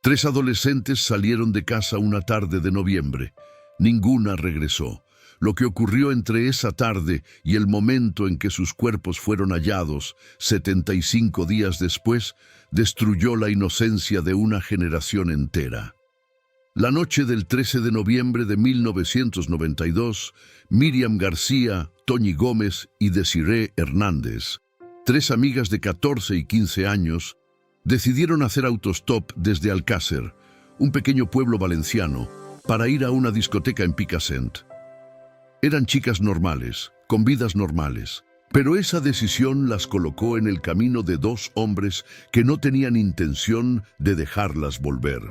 3 adolescentes salieron de casa una tarde de noviembre. Ninguna regresó. Lo que ocurrió entre esa tarde y el momento en que sus cuerpos fueron hallados, 75 días después, destruyó la inocencia de una generación entera. La noche del 13 de noviembre de 1992, Miriam García, Toñi Gómez y Desiree Hernández, 3 amigas de 14 y 15 años, decidieron hacer autostop desde Alcácer, un pequeño pueblo valenciano, para ir a una discoteca en Picassent. Eran chicas normales, con vidas normales, pero esa decisión las colocó en el camino de 2 hombres que no tenían intención de dejarlas volver.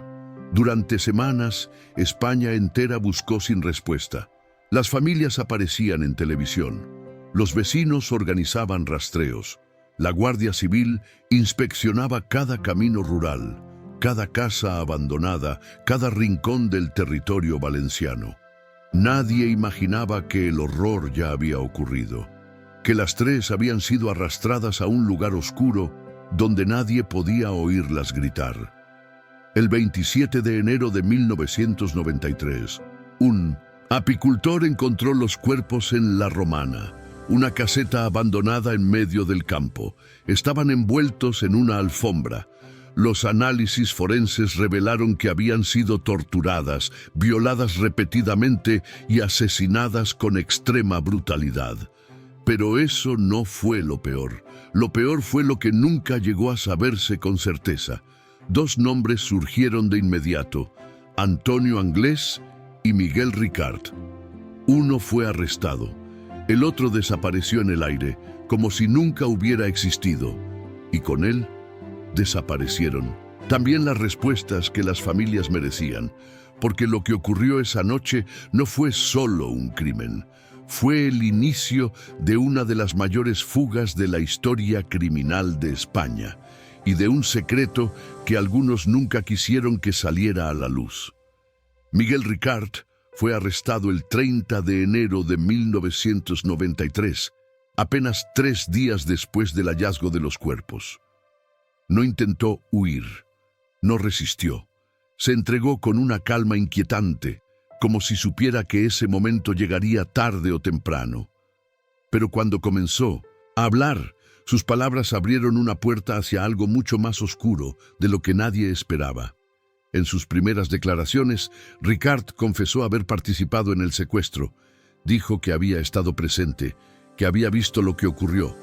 Durante semanas, España entera buscó sin respuesta. Las familias aparecían en televisión. Los vecinos organizaban rastreos. La Guardia Civil inspeccionaba cada camino rural, cada casa abandonada, cada rincón del territorio valenciano. Nadie imaginaba que el horror ya había ocurrido, que las 3 habían sido arrastradas a un lugar oscuro donde nadie podía oírlas gritar. El 27 de enero de 1993, un apicultor encontró los cuerpos en La Romana, una caseta abandonada en medio del campo. Estaban envueltos en una alfombra. Los análisis forenses revelaron que habían sido torturadas, violadas repetidamente y asesinadas con extrema brutalidad. Pero eso no fue lo peor. Lo peor fue lo que nunca llegó a saberse con certeza. 2 nombres surgieron de inmediato: Antonio Anglés y Miguel Ricard. Uno fue arrestado. El otro desapareció en el aire, como si nunca hubiera existido. Y con él desaparecieron también las respuestas que las familias merecían, porque lo que ocurrió esa noche no fue solo un crimen, fue el inicio de una de las mayores fugas de la historia criminal de España y de un secreto que algunos nunca quisieron que saliera a la luz. Miguel Ricard fue arrestado el 30 de enero de 1993, apenas 3 días después del hallazgo de los cuerpos. No intentó huir, no resistió. Se entregó con una calma inquietante, como si supiera que ese momento llegaría tarde o temprano. Pero cuando comenzó a hablar, sus palabras abrieron una puerta hacia algo mucho más oscuro de lo que nadie esperaba. En sus primeras declaraciones, Ricard confesó haber participado en el secuestro. Dijo que había estado presente, que había visto lo que ocurrió,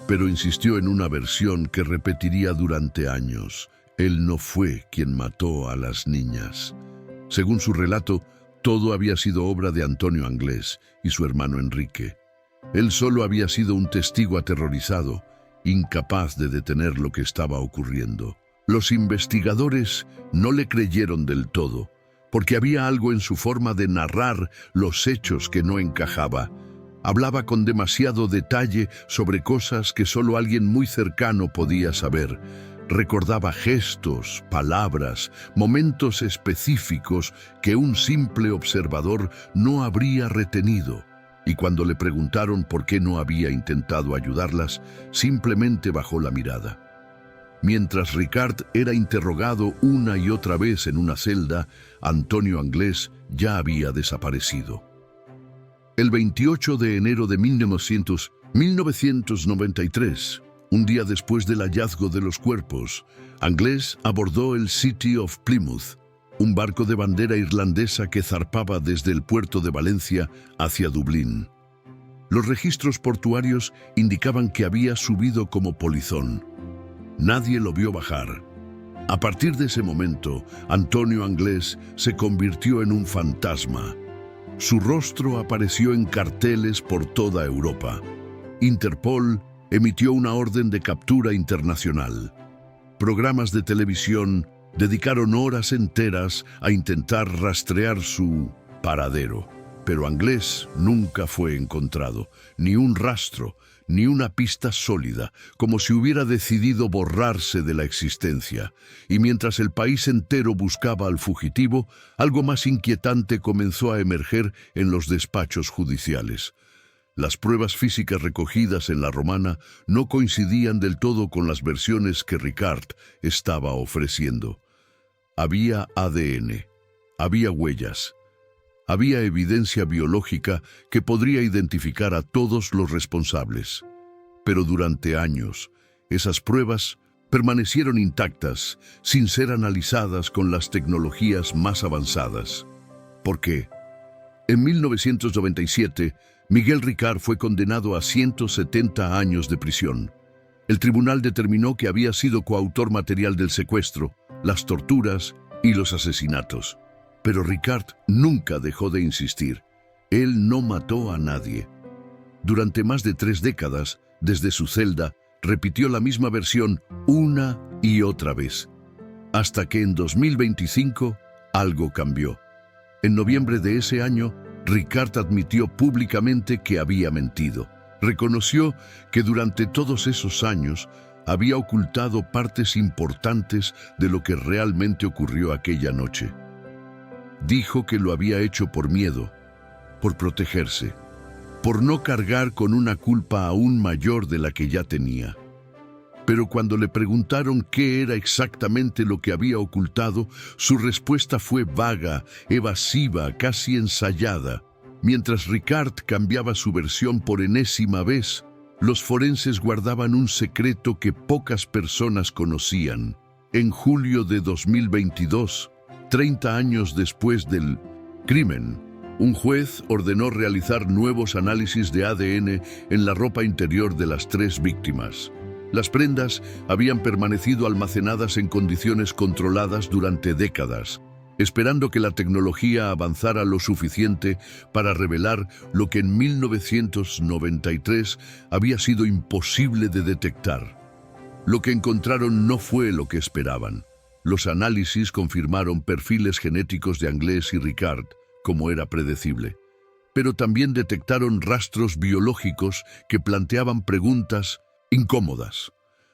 pero insistió en una versión que repetiría durante años. Él no fue quien mató a las niñas. Según su relato, todo había sido obra de Antonio Anglés y su hermano Enrique. Él solo había sido un testigo aterrorizado, incapaz de detener lo que estaba ocurriendo. Los investigadores no le creyeron del todo, porque había algo en su forma de narrar los hechos que no encajaba. Hablaba con demasiado detalle sobre cosas que solo alguien muy cercano podía saber. Recordaba gestos, palabras, momentos específicos que un simple observador no habría retenido. Y cuando le preguntaron por qué no había intentado ayudarlas, simplemente bajó la mirada. Mientras Ricard era interrogado una y otra vez en una celda, Antonio Anglés ya había desaparecido. El 28 de enero de 1993, un día después del hallazgo de los cuerpos, Anglés abordó el City of Plymouth, un barco de bandera irlandesa que zarpaba desde el puerto de Valencia hacia Dublín. Los registros portuarios indicaban que había subido como polizón. Nadie lo vio bajar. A partir de ese momento, Antonio Anglés se convirtió en un fantasma. Su rostro apareció en carteles por toda Europa. Interpol emitió una orden de captura internacional. Programas de televisión dedicaron horas enteras a intentar rastrear su paradero. Pero Anglés nunca fue encontrado, ni un rastro, ni una pista sólida, como si hubiera decidido borrarse de la existencia. Y mientras el país entero buscaba al fugitivo, algo más inquietante comenzó a emerger en los despachos judiciales. Las pruebas físicas recogidas en La Romana no coincidían del todo con las versiones que Ricard estaba ofreciendo. Había ADN, había huellas, había evidencia biológica que podría identificar a todos los responsables. Pero durante años, esas pruebas permanecieron intactas, sin ser analizadas con las tecnologías más avanzadas. ¿Por qué? En 1997, Miguel Ricard fue condenado a 170 años de prisión. El tribunal determinó que había sido coautor material del secuestro, las torturas y los asesinatos. Pero Ricard nunca dejó de insistir. Él no mató a nadie. Durante más de 3 décadas, desde su celda, repitió la misma versión una y otra vez. Hasta que en 2025, algo cambió. En noviembre de ese año, Ricard admitió públicamente que había mentido. Reconoció que durante todos esos años había ocultado partes importantes de lo que realmente ocurrió aquella noche. Dijo que lo había hecho por miedo, por protegerse, por no cargar con una culpa aún mayor de la que ya tenía. Pero cuando le preguntaron qué era exactamente lo que había ocultado, su respuesta fue vaga, evasiva, casi ensayada. Mientras Ricard cambiaba su versión por enésima vez, los forenses guardaban un secreto que pocas personas conocían. En julio de 2022, 30 años después del crimen, un juez ordenó realizar nuevos análisis de ADN en la ropa interior de las 3 víctimas. Las prendas habían permanecido almacenadas en condiciones controladas durante décadas, esperando que la tecnología avanzara lo suficiente para revelar lo que en 1993 había sido imposible de detectar. Lo que encontraron no fue lo que esperaban. Los análisis confirmaron perfiles genéticos de Anglès y Ricard, como era predecible. Pero también detectaron rastros biológicos que planteaban preguntas incómodas.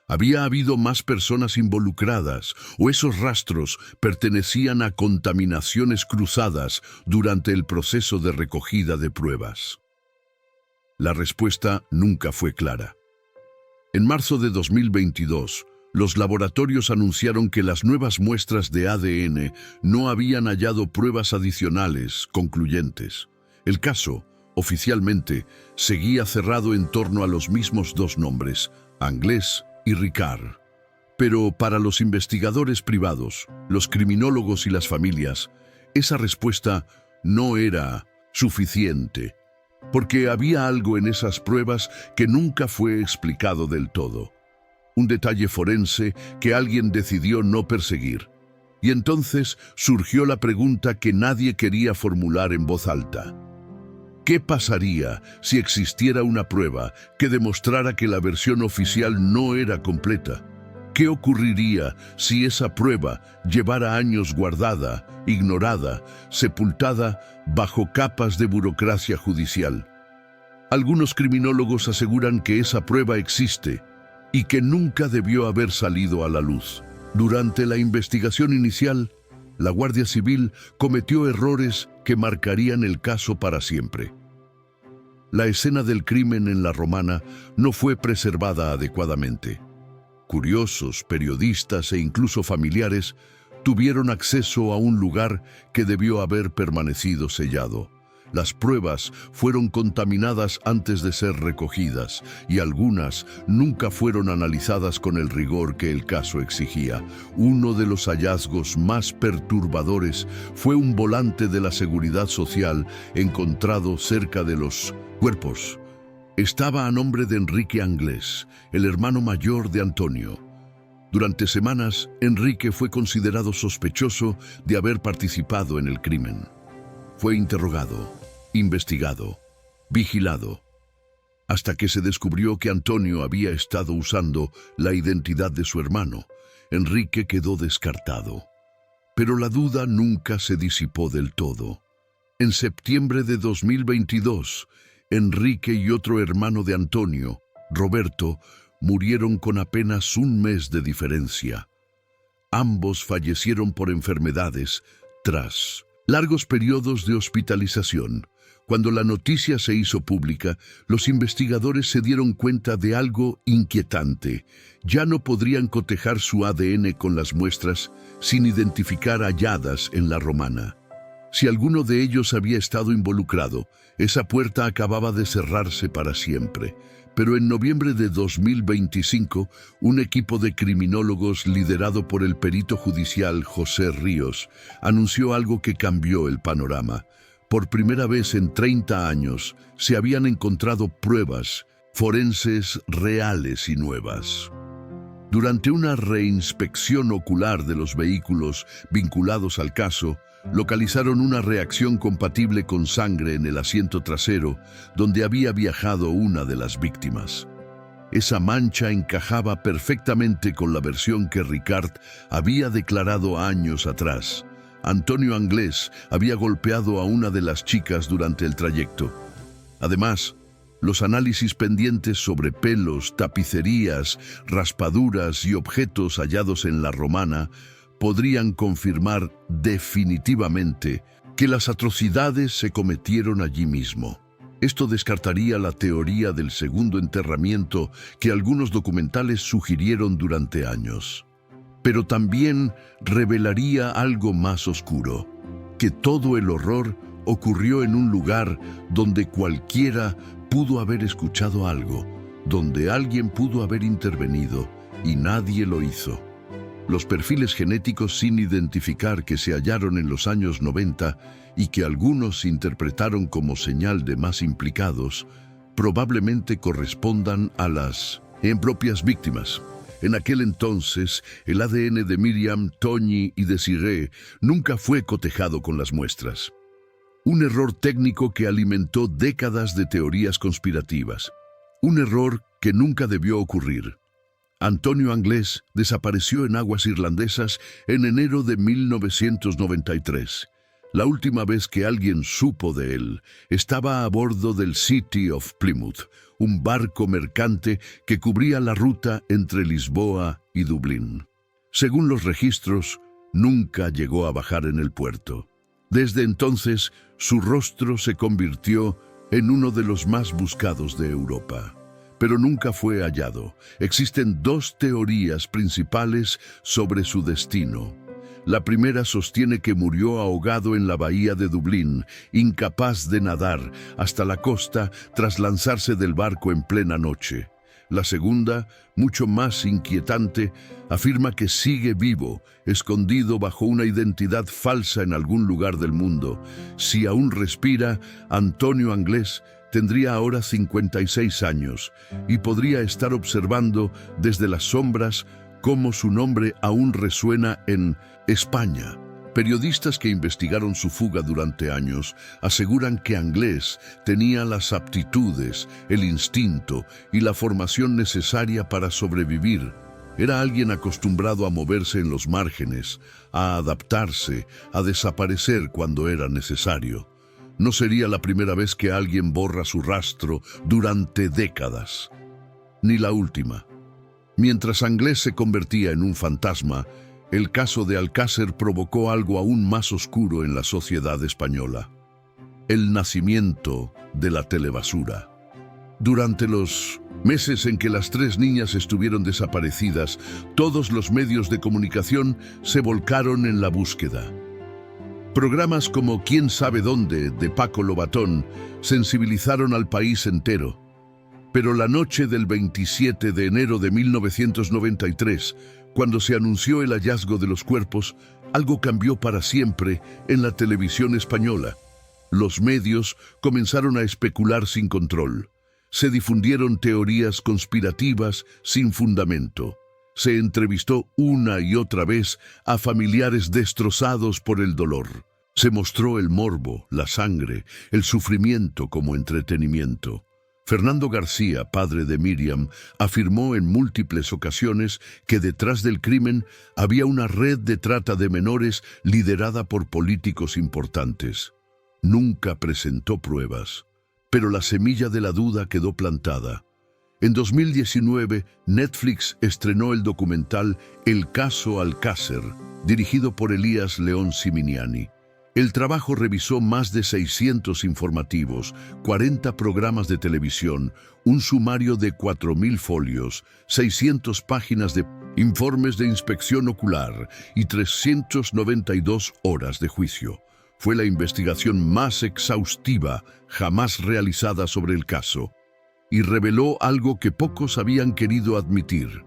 ¿Había habido más personas involucradas o esos rastros pertenecían a contaminaciones cruzadas durante el proceso de recogida de pruebas? La respuesta nunca fue clara. En marzo de 2022, los laboratorios anunciaron que las nuevas muestras de ADN no habían hallado pruebas adicionales concluyentes. El caso, oficialmente, seguía cerrado en torno a los mismos 2 nombres, Anglès y Ricard. Pero para los investigadores privados, los criminólogos y las familias, esa respuesta no era suficiente, porque había algo en esas pruebas que nunca fue explicado del todo. Un detalle forense que alguien decidió no perseguir. Y entonces surgió la pregunta que nadie quería formular en voz alta. ¿Qué pasaría si existiera una prueba que demostrara que la versión oficial no era completa? ¿Qué ocurriría si esa prueba llevara años guardada, ignorada, sepultada bajo capas de burocracia judicial? Algunos criminólogos aseguran que esa prueba existe y que nunca debió haber salido a la luz. Durante la investigación inicial, la Guardia Civil cometió errores que marcarían el caso para siempre. La escena del crimen en La Romana no fue preservada adecuadamente. Curiosos, periodistas e incluso familiares tuvieron acceso a un lugar que debió haber permanecido sellado. Las pruebas fueron contaminadas antes de ser recogidas y algunas nunca fueron analizadas con el rigor que el caso exigía. Uno de los hallazgos más perturbadores fue un volante de la Seguridad Social encontrado cerca de los cuerpos. Estaba a nombre de Enrique Anglès, el hermano mayor de Antonio. Durante semanas, Enrique fue considerado sospechoso de haber participado en el crimen. Fue interrogado, investigado, vigilado, hasta que se descubrió que Antonio había estado usando la identidad de su hermano. Enrique quedó descartado. Pero la duda nunca se disipó del todo. En septiembre de 2022, Enrique y otro hermano de Antonio, Roberto, murieron con apenas un mes de diferencia. Ambos fallecieron por enfermedades tras largos periodos de hospitalización. Cuando la noticia se hizo pública, los investigadores se dieron cuenta de algo inquietante. Ya no podrían cotejar su ADN con las muestras sin identificar halladas en la romana. Si alguno de ellos había estado involucrado, esa puerta acababa de cerrarse para siempre. Pero en noviembre de 2025, un equipo de criminólogos liderado por el perito judicial José Ríos anunció algo que cambió el panorama. Por primera vez en 30 años, se habían encontrado pruebas forenses reales y nuevas. Durante una reinspección ocular de los vehículos vinculados al caso, localizaron una reacción compatible con sangre en el asiento trasero, donde había viajado una de las víctimas. Esa mancha encajaba perfectamente con la versión que Ricard había declarado años atrás. Antonio Anglés había golpeado a una de las chicas durante el trayecto. Además, los análisis pendientes sobre pelos, tapicerías, raspaduras y objetos hallados en la romana podrían confirmar definitivamente que las atrocidades se cometieron allí mismo. Esto descartaría la teoría del segundo enterramiento que algunos documentales sugirieron durante años. Pero también revelaría algo más oscuro, que todo el horror ocurrió en un lugar donde cualquiera pudo haber escuchado algo, donde alguien pudo haber intervenido y nadie lo hizo. Los perfiles genéticos sin identificar que se hallaron en los años 90 y que algunos interpretaron como señal de más implicados, probablemente correspondan a las propias víctimas. En aquel entonces, el ADN de Miriam, Toñi y Desiree nunca fue cotejado con las muestras. Un error técnico que alimentó décadas de teorías conspirativas. Un error que nunca debió ocurrir. Antonio Anglés desapareció en aguas irlandesas en enero de 1993. La última vez que alguien supo de él estaba a bordo del City of Plymouth, un barco mercante que cubría la ruta entre Lisboa y Dublín. Según los registros, nunca llegó a bajar en el puerto. Desde entonces, su rostro se convirtió en uno de los más buscados de Europa. Pero nunca fue hallado. Existen dos teorías principales sobre su destino. La primera sostiene que murió ahogado en la bahía de Dublín, incapaz de nadar hasta la costa tras lanzarse del barco en plena noche. La segunda, mucho más inquietante, afirma que sigue vivo, escondido bajo una identidad falsa en algún lugar del mundo. Si aún respira, Antonio Anglés tendría ahora 56 años y podría estar observando desde las sombras cómo su nombre aún resuena en España. Periodistas que investigaron su fuga durante años aseguran que Anglés tenía las aptitudes, el instinto y la formación necesaria para sobrevivir. Era alguien acostumbrado a moverse en los márgenes, a adaptarse, a desaparecer cuando era necesario. No sería la primera vez que alguien borra su rastro durante décadas, ni la última. Mientras Anglés se convertía en un fantasma, el caso de Alcácer provocó algo aún más oscuro en la sociedad española: el nacimiento de la telebasura. Durante los meses en que las tres niñas estuvieron desaparecidas, todos los medios de comunicación se volcaron en la búsqueda. Programas como ¿Quién sabe dónde?, de Paco Lobatón, sensibilizaron al país entero. Pero la noche del 27 de enero de 1993, cuando se anunció el hallazgo de los cuerpos, algo cambió para siempre en la televisión española. Los medios comenzaron a especular sin control. Se difundieron teorías conspirativas sin fundamento. Se entrevistó una y otra vez a familiares destrozados por el dolor. Se mostró el morbo, la sangre, el sufrimiento como entretenimiento. Fernando García, padre de Miriam, afirmó en múltiples ocasiones que detrás del crimen había una red de trata de menores liderada por políticos importantes. Nunca presentó pruebas, pero la semilla de la duda quedó plantada. En 2019, Netflix estrenó el documental El caso Alcácer, dirigido por Elías León Siminiani. El trabajo revisó más de 600 informativos, 40 programas de televisión, un sumario de 4.000 folios, 600 páginas de informes de inspección ocular y 392 horas de juicio. Fue la investigación más exhaustiva jamás realizada sobre el caso y reveló algo que pocos habían querido admitir.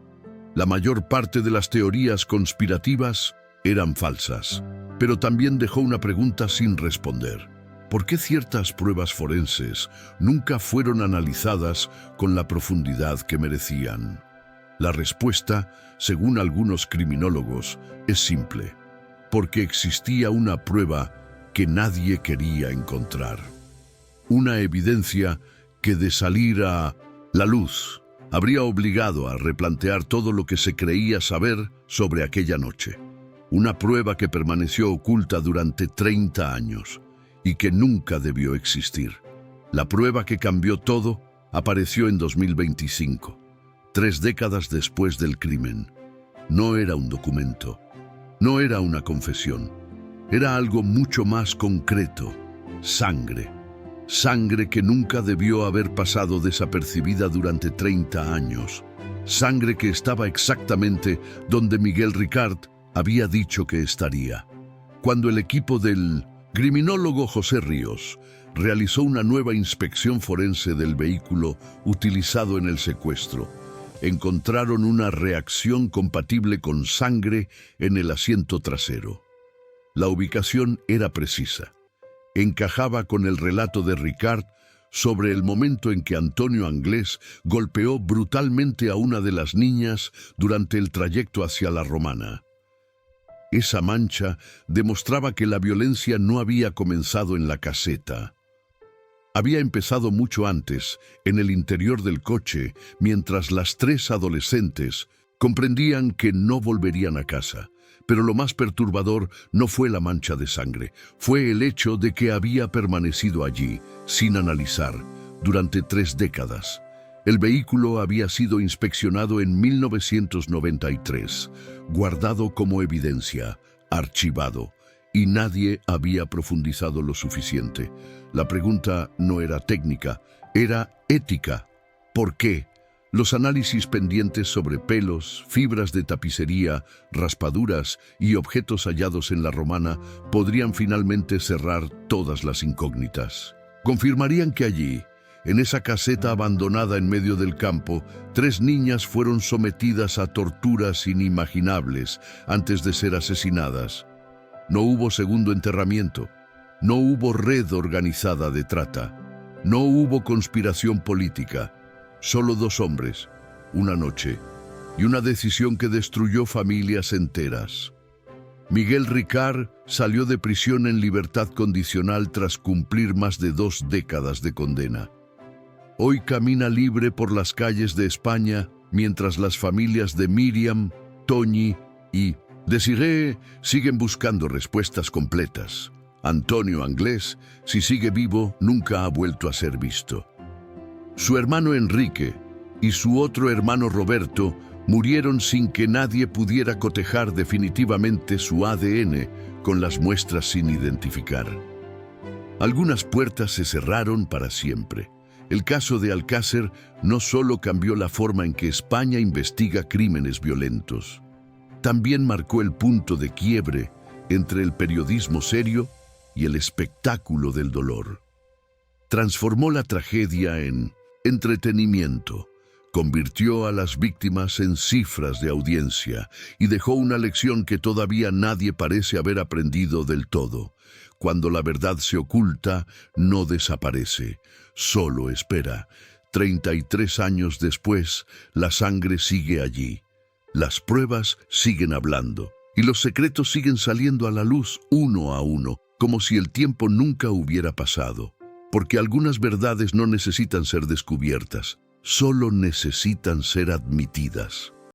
La mayor parte de las teorías conspirativas eran falsas, pero también dejó una pregunta sin responder. ¿Por qué ciertas pruebas forenses nunca fueron analizadas con la profundidad que merecían? La respuesta, según algunos criminólogos, es simple: porque existía una prueba que nadie quería encontrar. Una evidencia que, de salir a la luz, habría obligado a replantear todo lo que se creía saber sobre aquella noche. Una prueba que permaneció oculta durante 30 años y que nunca debió existir. La prueba que cambió todo apareció en 2025, 3 décadas después del crimen. No era un documento, no era una confesión, era algo mucho más concreto: sangre. Sangre que nunca debió haber pasado desapercibida durante 30 años. Sangre que estaba exactamente donde Miguel Ricard había dicho que estaría. Cuando el equipo del criminólogo José Ríos realizó una nueva inspección forense del vehículo utilizado en el secuestro, encontraron una reacción compatible con sangre en el asiento trasero. La ubicación era precisa. Encajaba con el relato de Ricard sobre el momento en que Antonio Anglés golpeó brutalmente a una de las niñas durante el trayecto hacia la Romana. Esa mancha demostraba que la violencia no había comenzado en la caseta. Había empezado mucho antes, en el interior del coche, mientras las 3 adolescentes comprendían que no volverían a casa. Pero lo más perturbador no fue la mancha de sangre, fue el hecho de que había permanecido allí, sin analizar, durante 3 décadas. El vehículo había sido inspeccionado en 1993, guardado como evidencia, archivado, y nadie había profundizado lo suficiente. La pregunta no era técnica, era ética. ¿Por qué? Los análisis pendientes sobre pelos, fibras de tapicería, raspaduras y objetos hallados en la Romana podrían finalmente cerrar todas las incógnitas. Confirmarían que allí, en esa caseta abandonada en medio del campo, 3 niñas fueron sometidas a torturas inimaginables antes de ser asesinadas. No hubo segundo enterramiento, no hubo red organizada de trata, no hubo conspiración política. Solo 2 hombres, una noche, y una decisión que destruyó familias enteras. Miguel Ricard salió de prisión en libertad condicional tras cumplir más de 2 décadas de condena. Hoy camina libre por las calles de España, mientras las familias de Miriam, Toñi y Desiree siguen buscando respuestas completas. Antonio Anglés, si sigue vivo, nunca ha vuelto a ser visto. Su hermano Enrique y su otro hermano Roberto murieron sin que nadie pudiera cotejar definitivamente su ADN con las muestras sin identificar. Algunas puertas se cerraron para siempre. El caso de Alcácer no solo cambió la forma en que España investiga crímenes violentos, también marcó el punto de quiebre entre el periodismo serio y el espectáculo del dolor. Transformó la tragedia en entretenimiento, convirtió a las víctimas en cifras de audiencia y dejó una lección que todavía nadie parece haber aprendido del todo. Cuando la verdad se oculta, no desaparece, solo espera. 33 años después, la sangre sigue allí. Las pruebas siguen hablando y los secretos siguen saliendo a la luz uno a uno, como si el tiempo nunca hubiera pasado. Porque algunas verdades no necesitan ser descubiertas, solo necesitan ser admitidas.